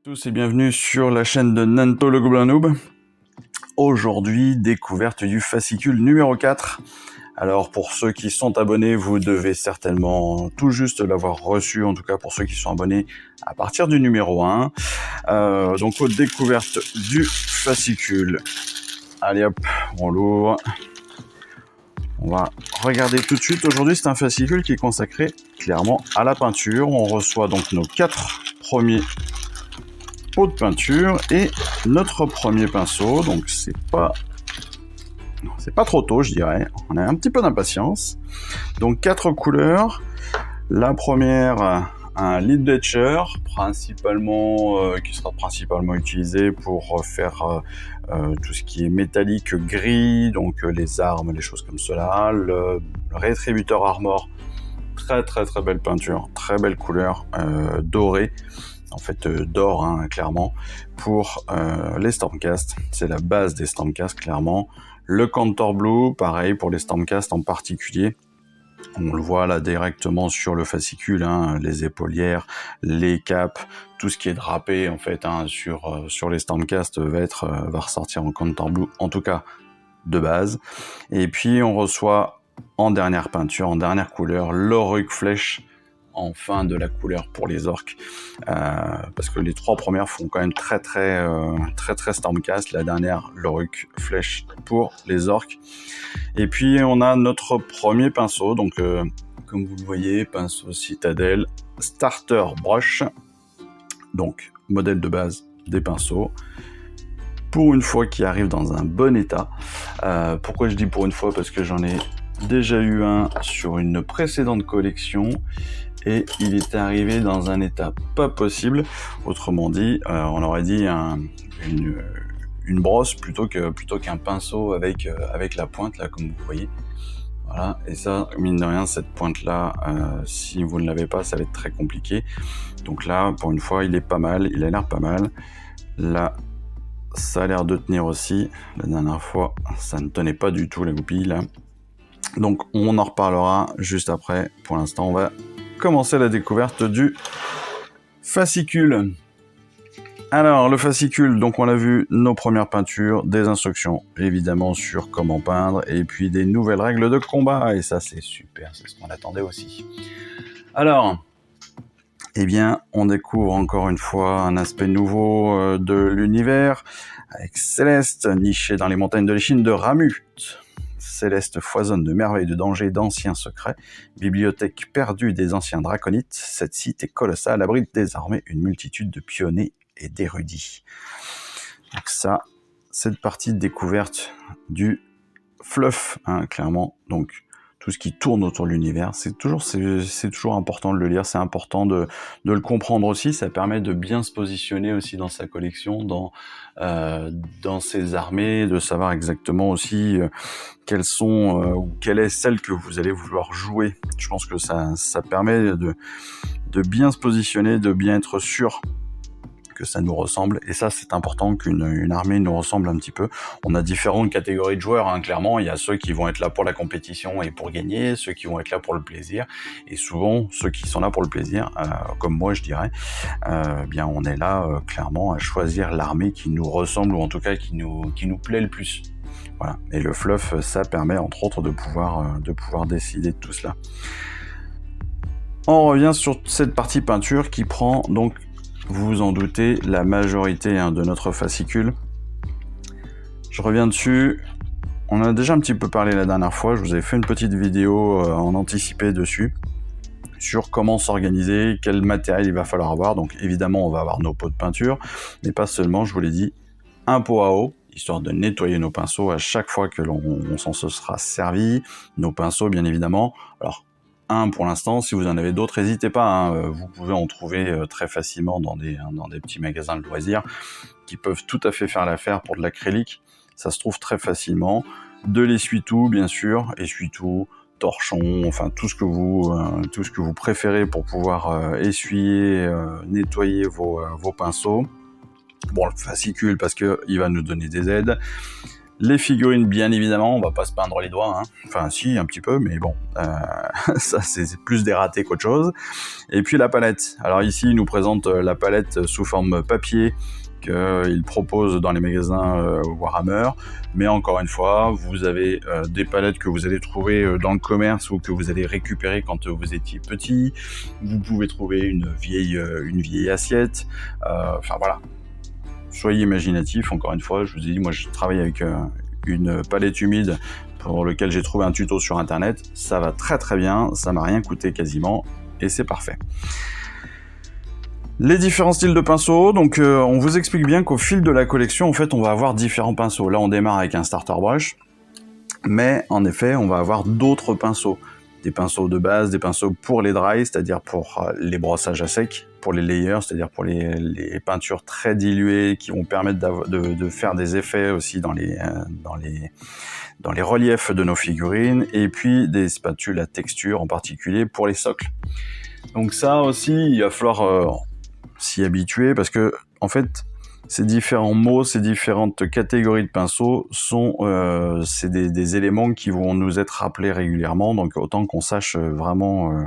Tous et bienvenue sur la chaîne de Nanto le Gobelin Noob. Aujourd'hui, découverte du fascicule numéro 4. Alors pour ceux qui sont abonnés, vous devez certainement tout juste l'avoir reçu, en tout cas pour ceux qui sont abonnés à partir du numéro 1. Donc aux découvertes du fascicule. Allez hop, on l'ouvre. On va regarder tout de suite. Aujourd'hui, c'est un fascicule qui est consacré clairement à la peinture. On reçoit donc nos 4 premiers pots de peinture et notre premier pinceau. Donc c'est pas trop tôt, je dirais. On a un petit peu d'impatience. Donc 4 couleurs. La première, un lead bletcher, qui sera principalement utilisé pour faire tout ce qui est métallique gris, donc les armes, les choses comme cela. Le rétributeur armor, très belle peinture, très belle couleur dorée. En fait, d'or, hein, clairement, pour les Stormcast. C'est la base des Stormcast, clairement. Le Contour Blue, pareil, pour les Stormcast en particulier. On le voit là directement sur le fascicule, hein, les épaulières, les capes, tout ce qui est drapé, en fait, hein, sur les Stormcast va ressortir en Contour Blue, en tout cas, de base. Et puis, on reçoit en dernière peinture, en dernière couleur, l'Orruk Flèche, en fin de la couleur pour les orques, parce que les 3 premières font quand même très Stormcast. La dernière, l'Orruk Flèche pour les orques. Et puis on a notre premier pinceau, donc comme vous le voyez, pinceau Citadel Starter Brush, donc modèle de base des pinceaux. Pour une fois, qui arrive dans un bon état. Pourquoi je dis pour une fois? Parce que j'en ai déjà eu un sur une précédente collection et il était arrivé dans un état pas possible. Autrement dit, on aurait dit une brosse plutôt qu'un pinceau avec la pointe là, comme vous voyez. Voilà, et ça, mine de rien, cette pointe là, si vous ne l'avez pas, ça va être très compliqué. Donc là, pour une fois, il est pas mal, il a l'air pas mal. Là, ça a l'air de tenir aussi. La dernière fois, ça ne tenait pas du tout, la goupille là. Donc on en reparlera juste après. Pour l'instant, on va commencer la découverte du fascicule. Alors, le fascicule, donc on l'a vu, nos premières peintures, des instructions évidemment sur comment peindre, et puis des nouvelles règles de combat, et ça c'est super, c'est ce qu'on attendait aussi. Alors, eh bien, on découvre encore une fois un aspect nouveau de l'univers, avec Céleste, niché dans les montagnes de l'échine de Ramuh. Céleste foisonne de merveilles, de dangers, d'anciens secrets. Bibliothèque perdue des anciens draconites, cette cité colossale abrite désormais une multitude de pionniers et d'érudits. Donc ça, cette partie de découverte du fluff, hein, clairement. Donc tout ce qui tourne autour de l'univers, c'est toujours important de le lire, c'est important de le comprendre aussi. Ça permet de bien se positionner aussi dans sa collection, dans ses armées, de savoir exactement aussi quelles sont ou quelle est celle que vous allez vouloir jouer. Je pense que ça permet de bien se positionner, de bien être sûr que ça nous ressemble, et ça c'est important qu'une armée nous ressemble un petit peu. On a différentes catégories de joueurs, hein, clairement. Il y a ceux qui vont être là pour la compétition et pour gagner, ceux qui vont être là pour le plaisir, et souvent ceux qui sont là pour le plaisir, comme moi je dirais, bien on est là clairement à choisir l'armée qui nous ressemble, ou en tout cas qui nous plaît le plus. Voilà. Et le fluff, ça permet entre autres de pouvoir décider de tout cela. On revient sur cette partie peinture qui prend donc, vous vous en doutez, la majorité de notre fascicule. Je reviens dessus. On en a déjà un petit peu parlé la dernière fois. Je vous avais fait une petite vidéo en anticipé dessus, sur comment s'organiser, quel matériel il va falloir avoir. Donc évidemment, on va avoir nos pots de peinture, mais pas seulement, je vous l'ai dit, un pot à eau, histoire de nettoyer nos pinceaux à chaque fois que l'on s'en se sera servi. Nos pinceaux, bien évidemment. Alors, pour l'instant, si vous en avez d'autres, n'hésitez pas, hein, vous pouvez en trouver très facilement dans des petits magasins de loisirs qui peuvent tout à fait faire l'affaire pour de l'acrylique. Ça se trouve très facilement. De l'essuie-tout, bien sûr, essuie-tout, torchon, enfin tout ce que vous préférez pour pouvoir essuyer, nettoyer vos pinceaux. Bon, le fascicule parce que il va nous donner des aides. Les figurines, bien évidemment, on va pas se peindre les doigts, hein. Enfin si, un petit peu, mais bon, ça c'est plus des ratés qu'autre chose. Et puis la palette. Alors ici, il nous présente la palette sous forme papier qu'il propose dans les magasins Warhammer, mais encore une fois, vous avez des palettes que vous allez trouver dans le commerce ou que vous allez récupérer quand vous étiez petit. Vous pouvez trouver une vieille assiette. Enfin voilà. Soyez imaginatifs, encore une fois, je vous ai dit, moi je travaille avec une palette humide pour lequel j'ai trouvé un tuto sur internet, ça va très très bien, ça m'a rien coûté quasiment, et c'est parfait. Les différents styles de pinceaux, donc on vous explique bien qu'au fil de la collection, en fait, on va avoir différents pinceaux. Là, on démarre avec un starter brush, mais en effet, on va avoir d'autres pinceaux. Des pinceaux de base, des pinceaux pour les dry, c'est-à-dire pour les brossages à sec, pour les layers, c'est-à-dire pour les peintures très diluées qui vont permettre de faire des effets aussi dans les reliefs de nos figurines, et puis des spatules à texture en particulier pour les socles. Donc ça aussi, il va falloir s'y habituer parce que en fait, ces différents mots, ces différentes catégories de pinceaux c'est des éléments qui vont nous être rappelés régulièrement, donc autant qu'on sache vraiment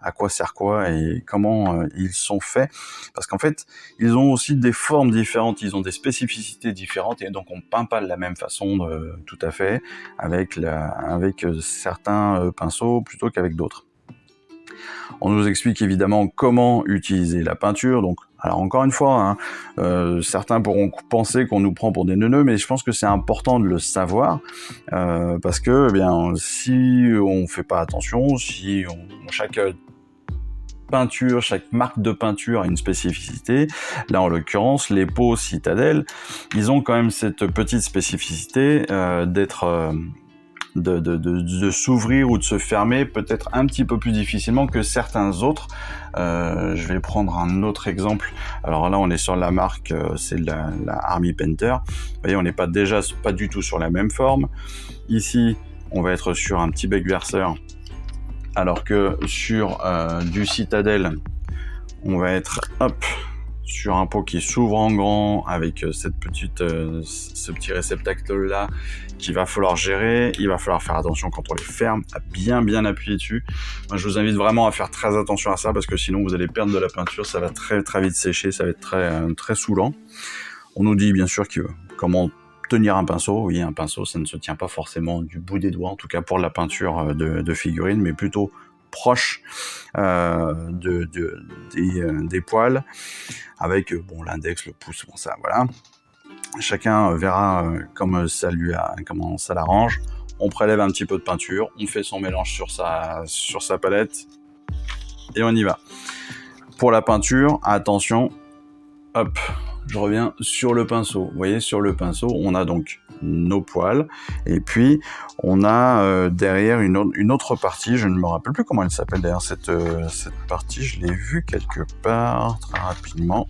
à quoi sert quoi et comment ils sont faits, parce qu'en fait, ils ont aussi des formes différentes, ils ont des spécificités différentes, et donc on peint pas de la même façon tout à fait avec certains pinceaux plutôt qu'avec d'autres. On nous explique évidemment comment utiliser la peinture, donc alors encore une fois, certains pourront penser qu'on nous prend pour des neuneux, mais je pense que c'est important de le savoir, parce que si on fait pas attention, chaque peinture, chaque marque de peinture a une spécificité. Là, en l'occurrence, les pots Citadel, ils ont quand même cette petite spécificité de s'ouvrir ou de se fermer peut-être un petit peu plus difficilement que certains autres. Je vais prendre un autre exemple. Alors là, on est sur la marque, c'est la Army Painter. Vous voyez, on n'est pas du tout sur la même forme. Ici, on va être sur un petit bec verseur, alors que sur du Citadel, on va être sur un pot qui s'ouvre en grand avec ce petit réceptacle là qu'il va falloir gérer. Il va falloir faire attention quand on les ferme, à bien appuyer dessus. Moi, je vous invite vraiment à faire très attention à ça, parce que sinon vous allez perdre de la peinture, ça va très très vite sécher, ça va être très saoulant. On nous dit bien sûr comment tenir un pinceau. Oui, un pinceau, ça ne se tient pas forcément du bout des doigts, en tout cas pour la peinture de figurines, mais plutôt proche des poils, avec l'index, le pouce, ça, voilà. Chacun verra comment ça l'arrange. On prélève un petit peu de peinture, on fait son mélange sur sa palette, et on y va. Pour la peinture, attention, hop, je reviens sur le pinceau. Vous voyez, sur le pinceau, on a donc nos poils, et puis on a derrière une autre partie, je ne me rappelle plus comment elle s'appelle d'ailleurs, cette partie, je l'ai vue quelque part très rapidement.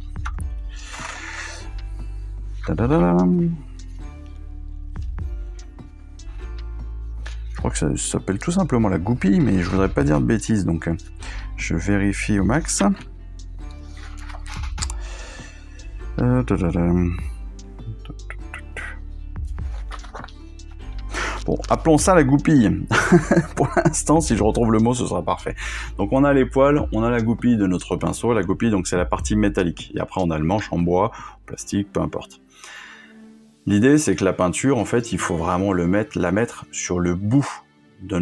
Je crois que ça s'appelle tout simplement la goupille, mais je voudrais pas dire de bêtises, donc je vérifie au max. Bon, appelons ça la goupille. Pour l'instant, si je retrouve le mot, ce sera parfait. Donc on a les poils, on a la goupille de notre pinceau. La goupille, donc c'est la partie métallique. Et après, on a le manche en bois, en plastique, peu importe. L'idée, c'est que la peinture, en fait, il faut vraiment la mettre sur le bout de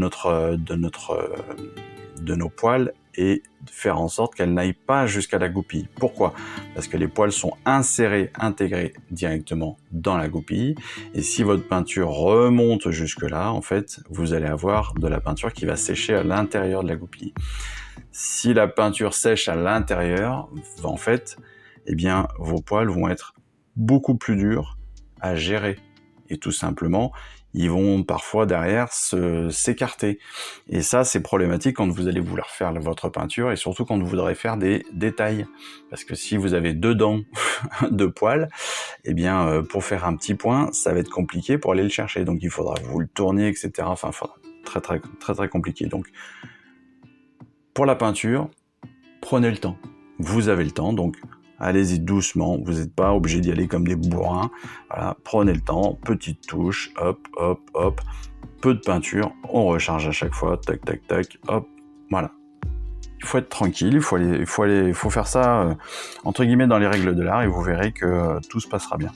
nos poils, et faire en sorte qu'elle n'aille pas jusqu'à la goupille. Pourquoi ? Parce que les poils sont intégrés directement dans la goupille, et si votre peinture remonte jusque-là, en fait, vous allez avoir de la peinture qui va sécher à l'intérieur de la goupille. Si la peinture sèche à l'intérieur, en fait, vos poils vont être beaucoup plus durs à gérer, et tout simplement, ils vont parfois derrière s'écarter. Et ça, c'est problématique quand vous allez vouloir faire votre peinture, et surtout quand vous voudrez faire des détails. Parce que si vous avez 2 dents de poils, pour faire un petit point, ça va être compliqué pour aller le chercher. Donc il faudra vous le tourner, etc. Enfin, très compliqué. Donc, pour la peinture, prenez le temps. Vous avez le temps, donc allez-y doucement, vous n'êtes pas obligé d'y aller comme des bourrins. Voilà, prenez le temps, petite touche, hop, hop, hop, peu de peinture, on recharge à chaque fois, tac, tac, tac, hop, voilà. Il faut être tranquille, il faut faire ça entre guillemets dans les règles de l'art et vous verrez que tout se passera bien.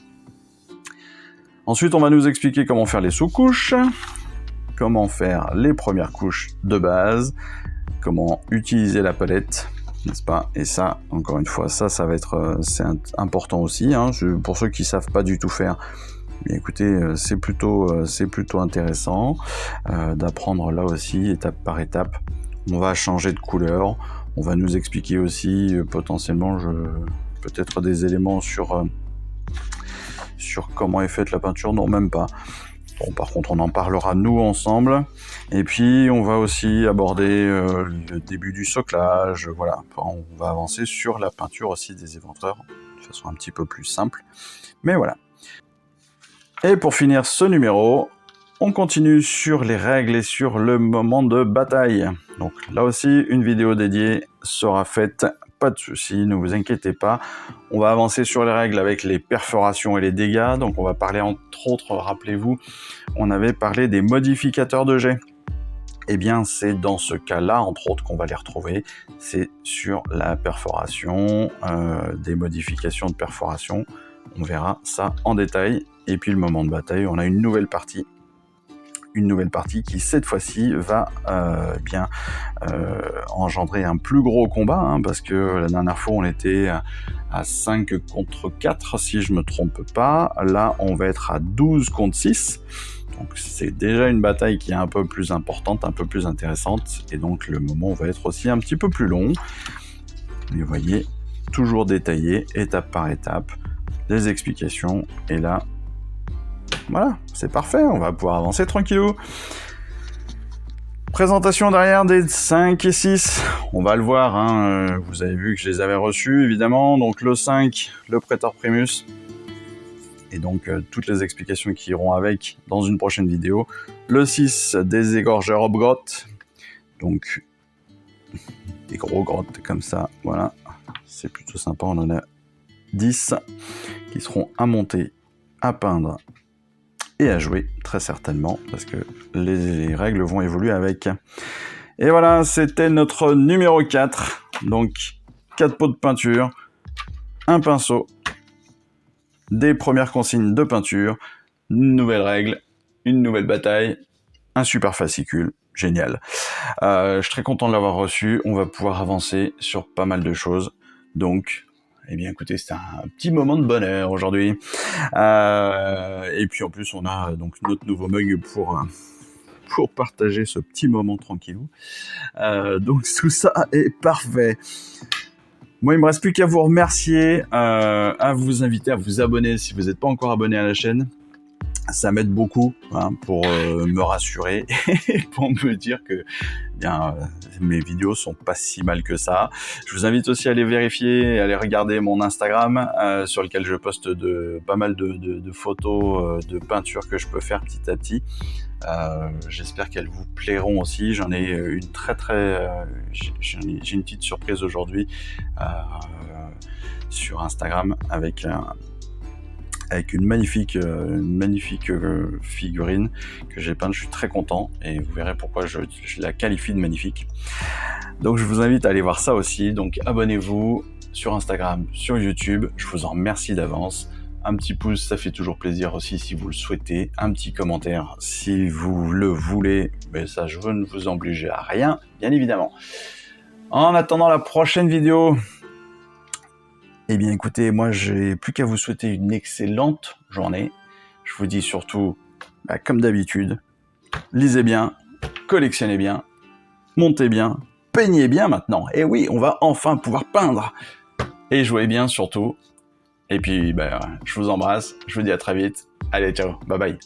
Ensuite, on va nous expliquer comment faire les sous-couches, comment faire les premières couches de base, comment utiliser la palette, n'est-ce pas? Et ça, encore une fois, ça va être c'est important aussi. Hein, pour ceux qui savent pas du tout faire, mais écoutez, c'est plutôt intéressant d'apprendre là aussi, étape par étape. On va changer de couleur, on va nous expliquer aussi potentiellement peut-être des éléments sur comment est faite la peinture, non même pas. Bon, par contre, on en parlera nous ensemble. Et puis, on va aussi aborder le début du soclage. Voilà, enfin, on va avancer sur la peinture aussi des éventreurs de façon un petit peu plus simple. Mais voilà. Et pour finir ce numéro, on continue sur les règles et sur le moment de bataille. Donc là aussi, une vidéo dédiée sera faite. Pas de souci, ne vous inquiétez pas. On va avancer sur les règles avec les perforations et les dégâts. Donc on va parler entre autres, rappelez-vous, on avait parlé des modificateurs de jet. Eh bien c'est dans ce cas-là, entre autres, qu'on va les retrouver. C'est sur la perforation, des modifications de perforation. On verra ça en détail. Et puis le moment de bataille, on a une nouvelle partie qui cette fois-ci va engendrer un plus gros combat, hein, parce que la dernière fois on était à 5 contre 4 si je me trompe pas, là on va être à 12 contre 6, donc c'est déjà une bataille qui est un peu plus importante, un peu plus intéressante, et donc le moment va être aussi un petit peu plus long, mais vous voyez, toujours détaillé, étape par étape, des explications, et là voilà, c'est parfait, on va pouvoir avancer tranquillou. Présentation derrière des 5 et 6, on va le voir, hein, vous avez vu que je les avais reçus évidemment, donc le 5, le Praetor Primus, et donc toutes les explications qui iront avec dans une prochaine vidéo. Le 6, des égorgeurs Hobgrotte, donc des gros grottes comme ça, voilà, c'est plutôt sympa, on en a 10 qui seront à monter, à peindre, et à jouer, très certainement, parce que les règles vont évoluer avec. Et voilà, c'était notre numéro 4. Donc, 4 pots de peinture, un pinceau, des premières consignes de peinture, une nouvelle règle, une nouvelle bataille, un super fascicule. Génial. Je suis très content de l'avoir reçu. On va pouvoir avancer sur pas mal de choses. Donc, eh bien, écoutez, c'était un petit moment de bonheur aujourd'hui. Et puis en plus, on a donc notre nouveau mug pour partager ce petit moment tranquillou. Donc tout ça est parfait. Moi, il me reste plus qu'à vous remercier, à vous inviter à vous abonner si vous n'êtes pas encore abonné à la chaîne. Ça m'aide beaucoup, hein, pour me rassurer et pour me dire que bien, mes vidéos sont pas si mal que ça. Je vous invite aussi à aller vérifier, à aller regarder mon Instagram sur lequel je poste pas mal de photos de peinture que je peux faire petit à petit. J'espère qu'elles vous plairont aussi. J'en ai une j'ai une petite surprise aujourd'hui sur Instagram avec une magnifique figurine que j'ai peinte. Je suis très content et vous verrez pourquoi je la qualifie de magnifique. Donc je vous invite à aller voir ça aussi. Donc abonnez-vous sur Instagram, sur YouTube. Je vous en remercie d'avance. Un petit pouce, ça fait toujours plaisir aussi si vous le souhaitez. Un petit commentaire si vous le voulez. Mais ça, je ne vous oblige à rien, bien évidemment. En attendant la prochaine vidéo, eh bien écoutez, moi j'ai plus qu'à vous souhaiter une excellente journée. Je vous dis surtout, comme d'habitude, lisez bien, collectionnez bien, montez bien, peignez bien maintenant. Et oui, on va enfin pouvoir peindre. Et jouez bien surtout. Et puis, je vous embrasse, je vous dis à très vite. Allez, ciao, bye bye.